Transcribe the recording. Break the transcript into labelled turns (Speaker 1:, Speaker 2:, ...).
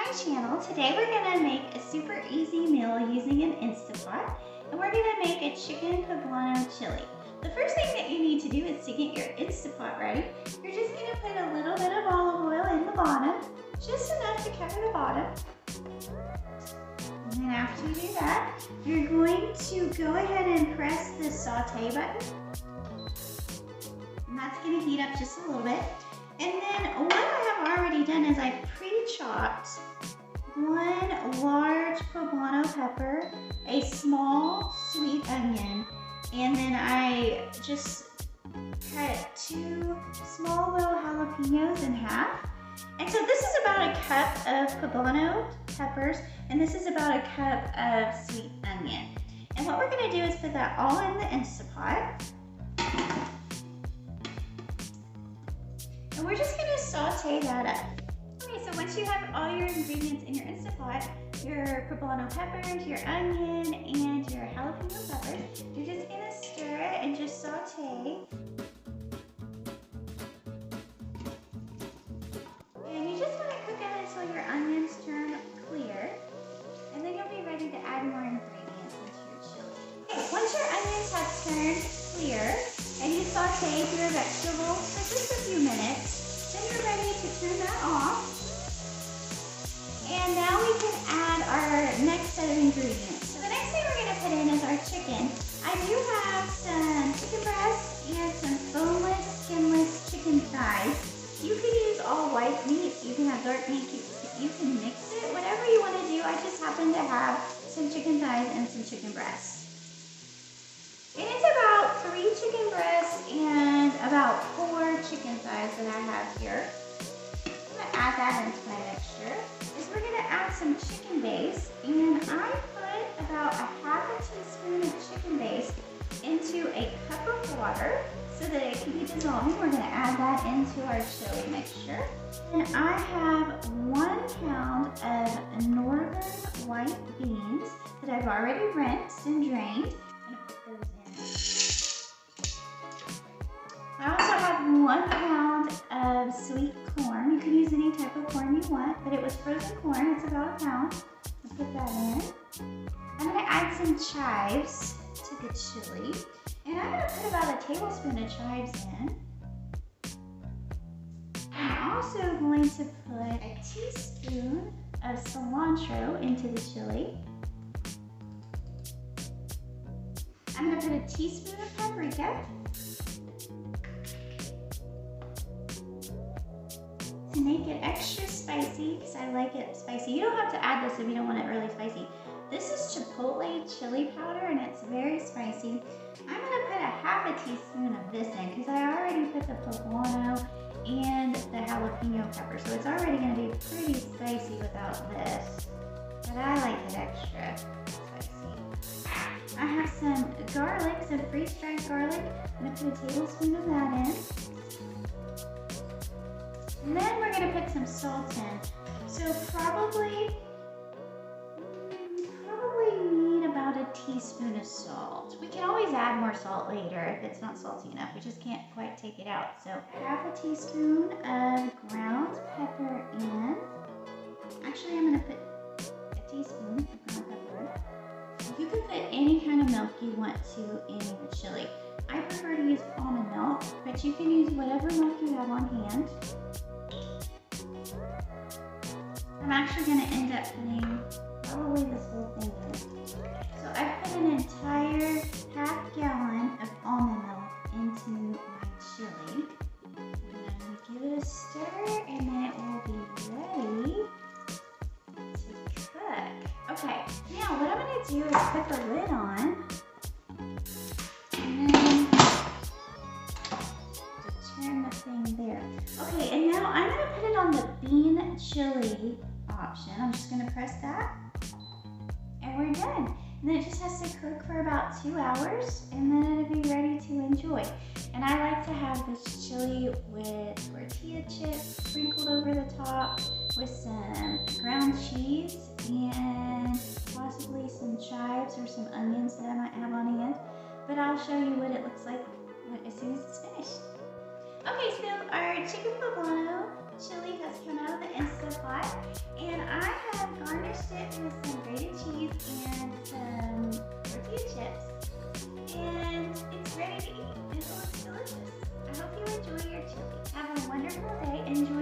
Speaker 1: my channel. Today we're gonna make a super easy meal using an Instant Pot, and we're gonna make a chicken poblano chili. The first thing that you need to do is to get your Instant Pot ready. You're just gonna put a little bit of olive oil in the bottom, just enough to cover the bottom. And then after you do that, you're going to go ahead and press the saute button. And that's gonna heat up just a little bit. And then what I have already done is I pre-chopped one large poblano pepper, a small sweet onion, and then I just cut 2 small little jalapenos in half. And so this is about a cup of poblano peppers, and this is about a cup of sweet onion. And what we're gonna do is put that all in the Instant Pot. And we're just gonna saute that up. Okay, so once you have all your ingredients in your Instant Pot, your poblano peppers, your onion, and your jalapeno peppers, you're just gonna stir it and just saute. And you just wanna cook it until your onions turn clear. And then you'll be ready to add more ingredients into your chili. Okay, once your onions have turned clear, and you saute your vegetables for just a few minutes, then you're ready to turn that off. And now we can add our next set of ingredients. So the next thing we're gonna put in is our chicken. I do have some chicken breast and some boneless, skinless chicken thighs. You can use all white meat, you can have dark meat, you can mix it, whatever you wanna do. I just happen to have some chicken thighs and some chicken breasts. And it's about 3 chicken breasts and about 4 chicken thighs that I have here. I'm gonna add that into my mixture. We're gonna add some chicken base, and I put about a half a teaspoon of chicken base into a cup of water so that it can be dissolving. We're gonna add that into our chili mixture. And I have 1 pound of northern white beans that I've already rinsed and drained. I'm gonna put those in. I also have 1 pound of sweet corn. You can use any type of corn you want, but it was frozen corn. It's about 1 pound. I'll put that in. I'm gonna add some chives to the chili. And I'm gonna put about a tablespoon of chives in. I'm also going to put a teaspoon of cilantro into the chili. I'm gonna put a teaspoon of paprika. To make it extra spicy, because I like it spicy. You don't have to add this if you don't want it really spicy. This is chipotle chili powder, and it's very spicy. I'm gonna put a half a teaspoon of this in, because I already put the poblano and the jalapeno pepper, so it's already gonna be pretty spicy without this. But I like it extra spicy. I have some garlic, some freeze-dried garlic. I'm gonna put a tablespoon of that in. And then we're gonna put some salt in. So probably need about a teaspoon of salt. We can always add more salt later if it's not salty enough. We just can't quite take it out. So half a teaspoon of ground pepper in. Actually, I'm gonna put a teaspoon of ground pepper. You can put any kind of milk you want to in your chili. I prefer to use almond milk, but you can use whatever milk you have on hand. I'm actually going to end up putting probably this whole thing in. So I put an entire half gallon of almond milk into my chili. And I'm going to give it a stir, and then it will be ready to cook. Okay, now what I'm going to do is put the lid on. And then turn the thing there. Okay, and now I'm going to put it on the bean chili option. I'm just going to press that, and we're done. And then it just has to cook for about 2 hours, and then it'll be ready to enjoy. And I like to have this chili with tortilla chips sprinkled over the top, with some ground cheese, and possibly some chives or some onions that I might have on hand. But I'll show you what it looks like as soon as it's finished. Okay, so our chicken poblano chili has come out of the Instant the pot, and I have garnished it with some grated cheese and some tortilla chips, and it's ready to eat. It looks delicious. I hope you enjoy your chili. Have a wonderful day. Enjoy